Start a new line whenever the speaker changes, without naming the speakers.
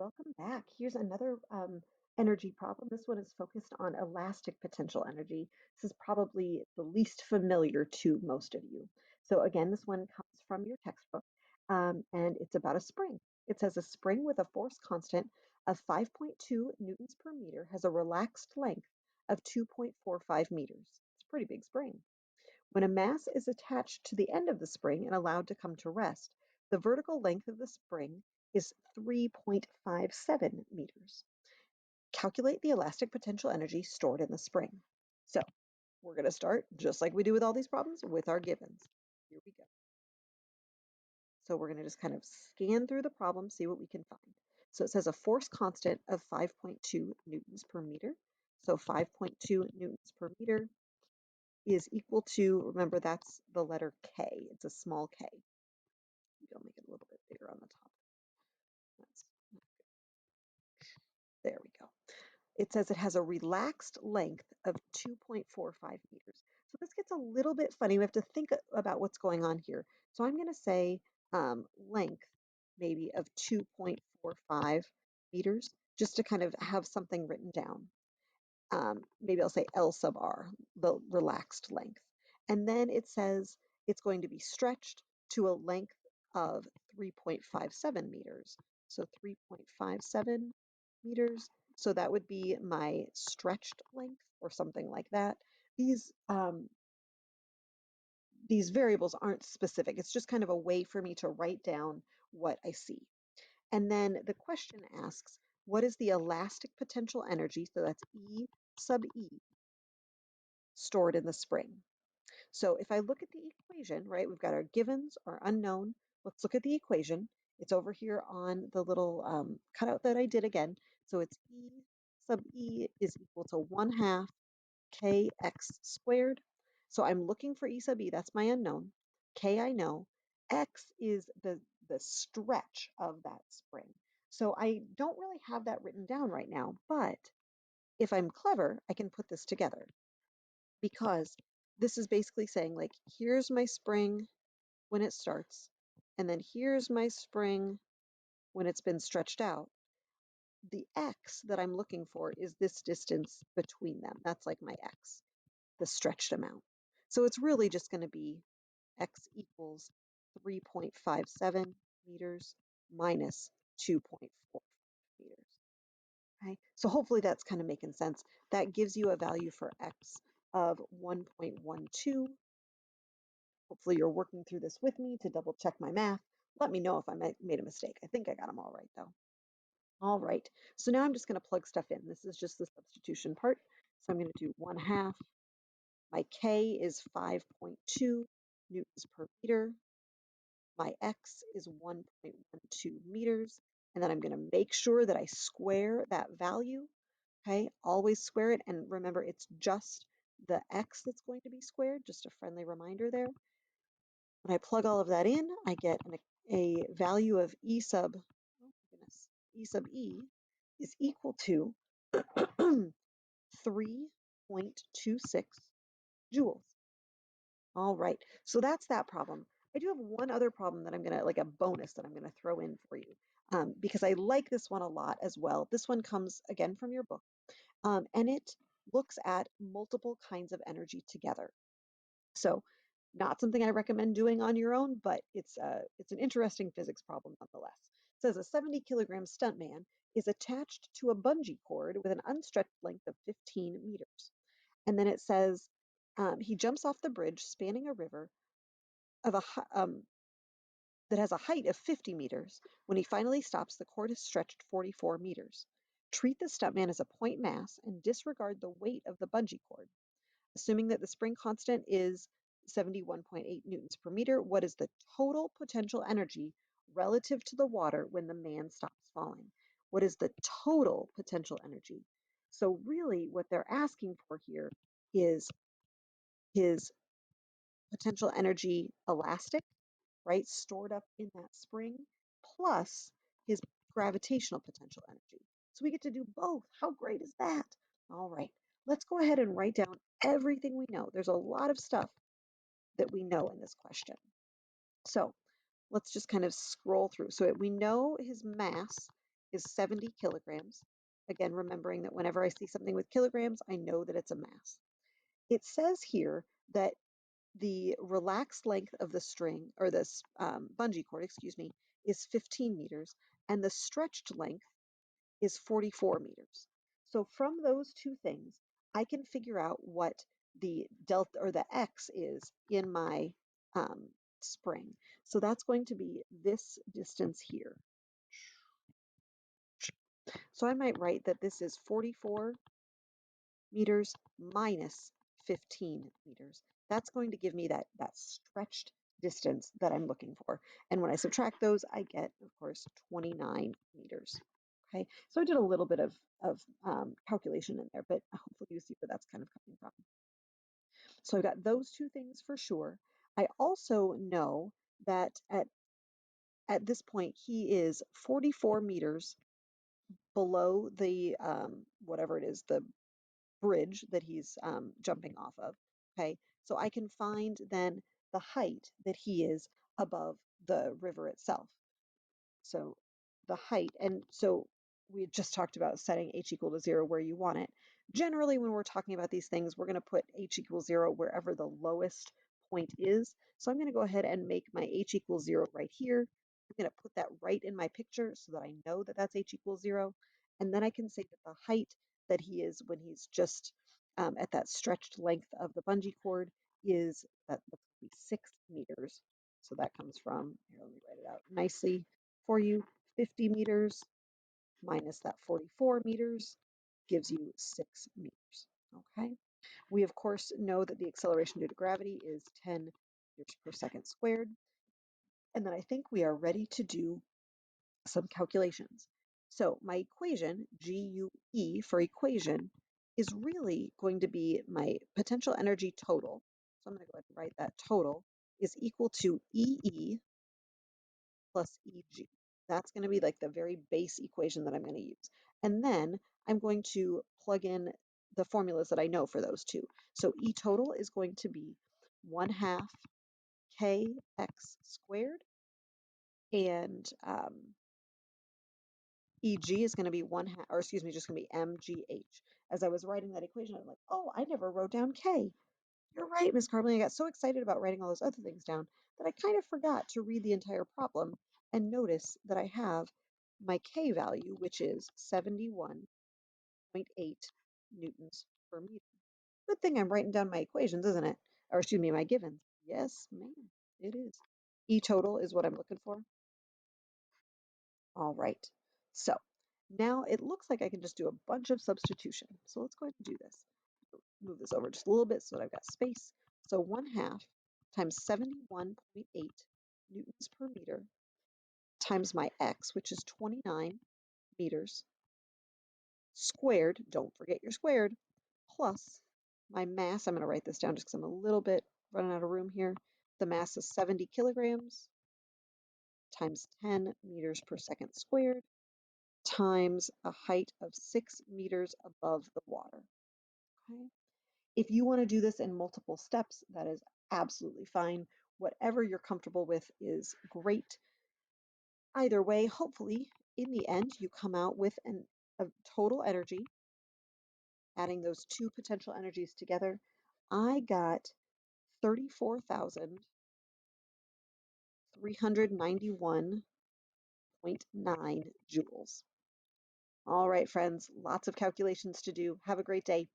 Welcome back. Here's another energy problem. This one is focused on elastic potential energy. This is probably the least familiar to most of you. So again, this one comes from your textbook, and it's about a spring. It says a spring with a force constant of 5.2 newtons per meter has a relaxed length of 2.45 meters. It's a pretty big spring. When a mass is attached to the end of the spring and allowed to come to rest, the vertical length of the spring is 3.57 meters. Calculate the elastic potential energy stored in the spring. So we're going to start, just like we do with all these problems, with our givens. Here we go. So we're going to just kind of scan through the problem, see what we can find. So it says a force constant of 5.2 newtons per meter. So 5.2 newtons per meter is equal to, remember that's the letter K. It's a small K. Maybe I'll make it a little bit bigger on the top. That's, there we go. It says it has a relaxed length of 2.45 meters. So this gets a little bit funny. We have to think about what's going on here. So I'm going to say length maybe of 2.45 meters, just to kind of have something written down. Maybe I'll say L sub r, the relaxed length. And then it says it's going to be stretched to a length of 3.57 meters. So 3.57 meters. So that would be my stretched length or something like that. These variables aren't specific. It's just kind of a way for me to write down what I see. And then the question asks, what is the elastic potential energy? So that's E sub E stored in the spring. So if I look at the equation, right, we've got our givens, our unknown. Let's look at the equation. It's over here on the little cutout that I did again. So it's E sub E is equal to 1/2 kx squared. So I'm looking for E sub E, that's my unknown. K I know. X is the stretch of that spring. So I don't really have that written down right now, but if I'm clever, I can put this together because this is basically saying, like, here's my spring when it starts, and then here's my spring when it's been stretched out. The x that I'm looking for is this distance between them. That's like my x, the stretched amount. So it's really just going to be x equals 3.57 meters minus 2.4 meters. Okay, so hopefully that's kind of making sense. That gives you a value for x of 1.12. Hopefully you're working through this with me to double check my math. Let me know if I made a mistake. I think I got them all right though. All right, so now I'm just going to plug stuff in. This is just the substitution part. So I'm going to do 1/2. My K is 5.2 newtons per meter. My X is 1.12 meters. And then I'm going to make sure that I square that value. Okay, always square it. And remember, it's just the X that's going to be squared. Just a friendly reminder there. When I plug all of that in, I get a value of E sub, oh my goodness, E sub E is equal to 3.26 joules. All right, so that's that problem. I do have one other problem that I'm gonna, like a bonus that I'm gonna throw in for you because I like this one a lot as well. This one comes again from your book, and it looks at multiple kinds of energy together. So not something I recommend doing on your own, but it's an interesting physics problem nonetheless. It says a 70-kilogram stuntman is attached to a bungee cord with an unstretched length of 15 meters. And then it says he jumps off the bridge spanning a river of that has a height of 50 meters. When he finally stops, the cord has stretched 44 meters. Treat the stuntman as a point mass and disregard the weight of the bungee cord. Assuming that the spring constant is 71.8 newtons per meter, what is the total potential energy relative to the water when the man stops falling? What is the total potential energy? So really what they're asking for here is his potential energy elastic, right, stored up in that spring, plus his gravitational potential energy. So we get to do both. How great is that? All right, let's go ahead and write down everything we know. There's a lot of stuff that we know in this question. So let's just kind of scroll through. So we know his mass is 70 kilograms. Again, remembering that whenever I see something with kilograms, I know that it's a mass. It says here that the relaxed length of the string, or this bungee cord, excuse me, is 15 meters, and the stretched length is 44 meters. So from those two things, I can figure out what the delta or the x is in my um, spring. So that's going to be this distance here. So I might write that this is 44 meters minus 15 meters. That's going to give me that stretched distance that I'm looking for. And when I subtract those, I get, of course, 29 meters. Okay, so I did a little bit of calculation in there, but hopefully you see where that's kind of coming from. So I've got those two things for sure. I also know that at this point, he is 44 meters below the whatever it is, the bridge that he's jumping off of. Okay, so I can find then the height that he is above the river itself. So the height, and so we just talked about setting h equal to 0 where you want it. Generally, when we're talking about these things, we're going to put h equals 0 wherever the lowest point is. So I'm going to go ahead and make my h equals 0 right here. I'm going to put that right in my picture so that I know that that's h equals 0. And then I can say that the height that he is when he's just at that stretched length of the bungee cord is that would be 6 meters. So that comes from, here, let me write it out nicely for you. 50 meters minus that 44 meters gives you 6 meters. Okay. We, of course, know that the acceleration due to gravity is 10 meters per second squared. And then I think we are ready to do some calculations. So my equation, GUE for equation, is really going to be my potential energy total. So I'm going to go ahead and write that total is equal to EE plus EG. That's going to be like the very base equation that I'm going to use. And then I'm going to plug in the formulas that I know for those two. So E total is going to be 1/2 kx squared, and EG is going to be 1/2, or excuse me, just going to be mgh. As I was writing that equation, I'm like, oh, I never wrote down k. You're right, Miss Carbley. I got so excited about writing all those other things down that I kind of forgot to read the entire problem and notice that I have my K value, which is 71.8 newtons per meter. Good thing I'm writing down my equations, isn't it? Or excuse me, my givens. Yes, ma'am, it is. E total is what I'm looking for. All right. So now it looks like I can just do a bunch of substitution. So let's go ahead and do this. Move this over just a little bit so that I've got space. So 1/2 times 71.8 newtons per meter times my x, which is 29 meters, squared, don't forget your squared, plus my mass. I'm going to write this down just because I'm a little bit running out of room here. The mass is 70 kilograms times 10 meters per second squared times a height of 6 meters above the water. Okay. If you want to do this in multiple steps, that is absolutely fine. Whatever you're comfortable with is great. Either way, hopefully, in the end, you come out with a total energy, adding those two potential energies together. I got 34,391.9 joules. All right, friends, lots of calculations to do. Have a great day.